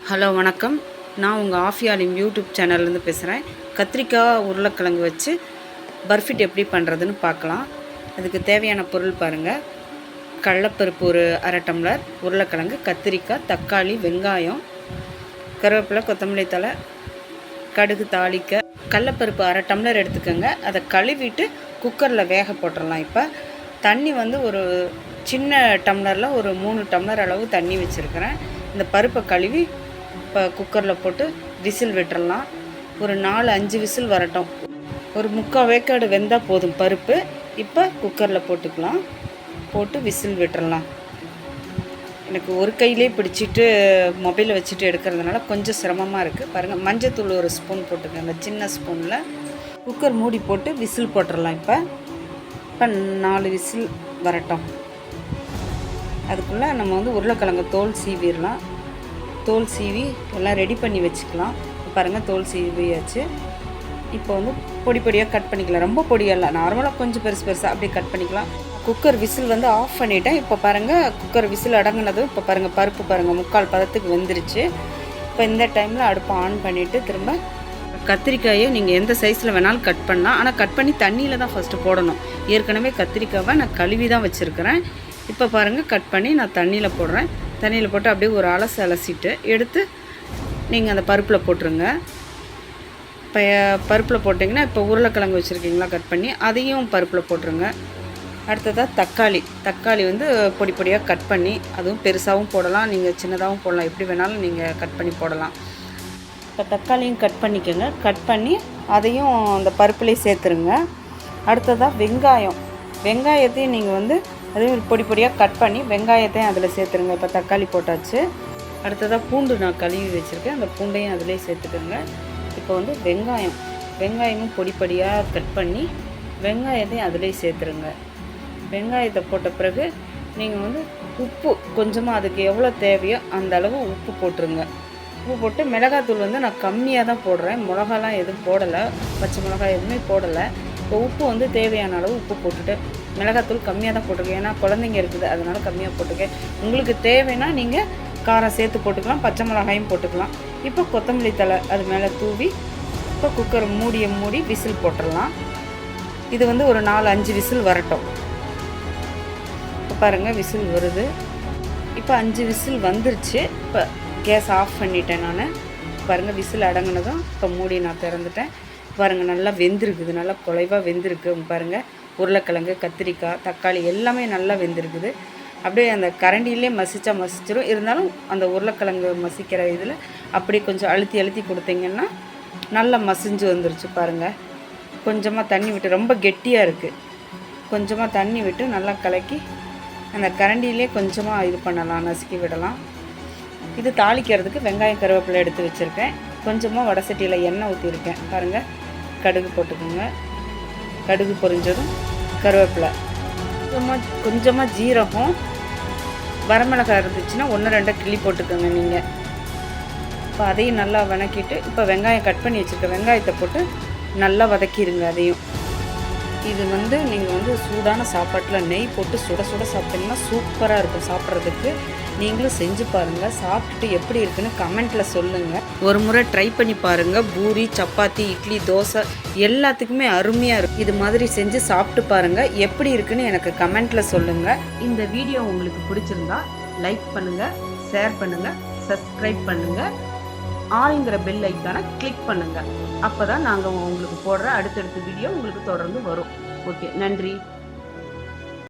Hello வணக்கம். நான் உங்கள் ஆஃபியாலிம் யூடியூப் சேனல்லேருந்து பேசுகிறேன். கத்திரிக்காய் உருளைக்கிழங்கு வச்சு பர்ஃபிட் எப்படி பண்ணுறதுன்னு பார்க்கலாம். அதுக்கு தேவையான பொருள் பாருங்கள். கடலைப்பருப்பு ஒரு அரை டம்ளர், உருளைக்கிழங்கு, கத்திரிக்காய், தக்காளி, வெங்காயம், கருவேப்பிலை, கொத்தமல்லி தழை, கடுகு தாளிக்க. கடலைப்பருப்பு அரை டம்ளர் எடுத்துக்கோங்க. அதை கழுவிட்டு குக்கரில் வேக போட்டுடலாம். இப்போ தண்ணி வந்து ஒரு சின்ன டம்ளரில் ஒரு 3 டம்ளர் அளவு தண்ணி வச்சுருக்கிறேன். இந்த பருப்பை கழுவி இப்போ குக்கரில் போட்டு விசில் விட்டுறலாம். ஒரு 4-5 விசில் வரட்டும். ஒரு 3/4 வேக்காடு வெந்தால் போதும் பருப்பு. இப்போ குக்கரில் போட்டுக்கலாம். போட்டு விசில் விட்டுறலாம். எனக்கு ஒரு கையிலே பிடிச்சிட்டு மொபைலை வச்சுட்டு எடுக்கிறதுனால கொஞ்சம் சிரமமாக இருக்குது. பாருங்கள், மஞ்சத்தூள் ஒரு ஸ்பூன் போட்டுக்கோங்க, சின்ன ஸ்பூனில். குக்கர் மூடி போட்டு விசில் போட்டுடலாம். இப்போ 4 விசில் வரட்டும். அதுக்குள்ளே நம்ம வந்து உருளைக்கிழங்கு தோல் சீவிடலாம். தோல் சீவி எல்லாம் ரெடி பண்ணி வச்சுக்கலாம். பாருங்கள், தோல் சீவியாச்சு. இப்போ வந்து பொடி பொடியாக கட் பண்ணிக்கலாம். ரொம்ப பொடியெல்லாம், நார்மலாக கொஞ்சம் பெருசாக அப்படியே கட் பண்ணிக்கலாம். குக்கர் விசில் வந்து ஆஃப் பண்ணிவிட்டேன். இப்போ பாருங்கள், குக்கர் விசில் அடங்கினதும் இப்போ பாருங்கள், பருப்பு பாருங்கள் 3/4 பதத்துக்கு வெந்துருச்சு. இப்போ இந்த டைமில் அடுப்பை ஆன் பண்ணிவிட்டு திரும்ப கத்திரிக்காயை நீங்கள் எந்த சைஸில் வேணாலும் கட் பண்ணலாம். ஆனால் கட் பண்ணி தண்ணியில் தான் ஃபஸ்ட்டு போடணும். ஏற்கனவே கத்திரிக்காவை நான் கழுவி தான் வச்சுருக்கிறேன். இப்போ பாருங்கள், கட் பண்ணி நான் தண்ணியில் போடுறேன். தண்ணியில் போட்டு அப்படியே ஒரு அலசிட்டு எடுத்து நீங்கள் அந்த பருப்பில் போட்டுருங்க. இப்போ பருப்பில் போட்டிங்கன்னா இப்போ உருளைக்கிழங்கு வச்சுருக்கீங்களா கட் பண்ணி, அதையும் பருப்பில் போட்டுருங்க. அடுத்ததாக தக்காளி வந்து பொடி பொடியாக கட் பண்ணி, அதுவும் பெருசாகவும் போடலாம், நீங்கள் சின்னதாகவும் போடலாம், எப்படி வேணாலும் நீங்கள் கட் பண்ணி போடலாம். இப்போ தக்காளியும் கட் பண்ணிக்கோங்க. கட் பண்ணி அதையும் அந்த பருப்புலேயே சேர்த்துருங்க. அடுத்ததாக வெங்காயத்தையும் நீங்கள் வந்து அதே பொடி பொடியாக கட் பண்ணி வெங்காயத்தையும் அதில் சேர்த்துருங்க. இப்போ தக்காளி போட்டாச்சு. அடுத்ததாக பூண்டு நான் கழுவி வச்சுருக்கேன். அந்த பூண்டையும் அதிலே சேர்த்துக்கோங்க. இப்போ வந்து வெங்காயமும் பொடி பொடியாக கட் பண்ணி வெங்காயத்தையும் அதிலே சேர்த்துருங்க. வெங்காயத்தை போட்ட பிறகு நீங்கள் வந்து உப்பு கொஞ்சமாக, அதுக்கு எவ்வளோ தேவையோ அந்த அளவு உப்பு போட்டுருங்க. உப்பு போட்டு மிளகாத்தூள் வந்து நான் கம்மியாக தான் போடுறேன். மிளகாலாம் எதுவும் போடலை, பச்சை மிளகாய் எதுவுமே போடலை. இப்போ உப்பு வந்து தேவையான அளவு உப்பு போட்டுட்டு, மிளகாத்தூள் கம்மியாக தான் போட்டிருக்கேன், ஏன்னா குழந்தைங்க இருக்குது, அதனால் கம்மியாக போட்டிருக்கேன். உங்களுக்கு தேவைன்னா நீங்கள் காரம் சேர்த்து போட்டுக்கலாம், பச்சை மிளகாயும் போட்டுக்கலாம். இப்போ கொத்தமல்லி தழை அது மேலே தூவி இப்போ குக்கர் மூடி விசில் போட்டுடலாம். இது வந்து ஒரு 4-5 விசில் வரட்டும். இப்போ பாருங்கள், விசில் வருது. இப்போ 5 விசில் வந்துருச்சு. இப்போ கேஸ் ஆஃப் பண்ணிட்டேன் நான். பாருங்கள், விசில் அடங்கினதும் இப்போ மூடி நான் திறந்துட்டேன். பாருங்கள், நல்லா வெந்திருக்குது, நல்லா குலைவாக வெந்திருக்கு. பாருங்கள், உருளைக்கிழங்கு, கத்திரிக்காய், தக்காளி எல்லாமே நல்லா வெந்திருக்குது. அப்படியே அந்த கரண்டியிலே மசிச்சிரும். இருந்தாலும் அந்த உருளைக்கிழங்கு மசிக்கிற இதில் அப்படியே கொஞ்சம் அழுத்தி கொடுத்தீங்கன்னா நல்லா மசிஞ்சு வந்துருச்சு. பாருங்கள், கொஞ்சமாக தண்ணி விட்டு, ரொம்ப கெட்டியாக இருக்குது, கொஞ்சமாக தண்ணி விட்டு நல்லா கலக்கி அந்த கரண்டியிலே கொஞ்சமாக இது பண்ணலாம், நசுக்கி விடலாம். இது தாளிக்கிறதுக்கு வெங்காயம், கருவேப்பிலை எடுத்து வச்சுருக்கேன். கொஞ்சமாக வடை சட்டியில் எண்ணெய் ஊற்றிருக்கேன். பாருங்கள், கடுகு போட்டுக்கோங்க. கடுகு பொரிஞ்சதும் கருவேப்பிலை, கொஞ்சமாக ஜீரகம், வரமிளகாய் இருந்துச்சுன்னா 1-2 கிள்ளி போட்டுக்கோங்க நீங்கள். இப்போ அதையும் நல்லா வதக்கிட்டு இப்போ வெங்காயம் கட் பண்ணி வச்சுருக்க வெங்காயத்தை போட்டு நல்லா வதக்கிடுங்க. அதையும் இது வந்து நீங்கள் வந்து சூடான சாப்பாட்டில் நெய் போட்டு சுட சாப்பிட்டிங்கன்னா சூப்பராக இருக்கும் சாப்பிட்றதுக்கு. நீங்களும் செஞ்சு பாருங்கள். சாப்பிட்டுட்டு எப்படி இருக்குன்னு கமெண்ட்டில் சொல்லுங்கள். ஒரு முறை ட்ரை பண்ணி பாருங்கள். பூரி, சப்பாத்தி, இட்லி, தோசை எல்லாத்துக்குமே அருமையாக இருக்கும். இது மாதிரி செஞ்சு சாப்பிட்டு பாருங்கள். எப்படி இருக்குன்னு எனக்கு கமெண்ட்டில் சொல்லுங்கள். இந்த வீடியோ உங்களுக்கு பிடிச்சிருந்தா லைக் பண்ணுங்கள், ஷேர் பண்ணுங்கள், சப்ஸ்கிரைப் பண்ணுங்கள், ஆளுங்கிற பெல் ஐக்கானை கிளிக் பண்ணுங்கள். அப்போ தான் நாங்கள் உங்களுக்கு போடுற அடுத்தடுத்த வீடியோ உங்களுக்கு தொடர்ந்து வரும். ஓகே, நன்றி.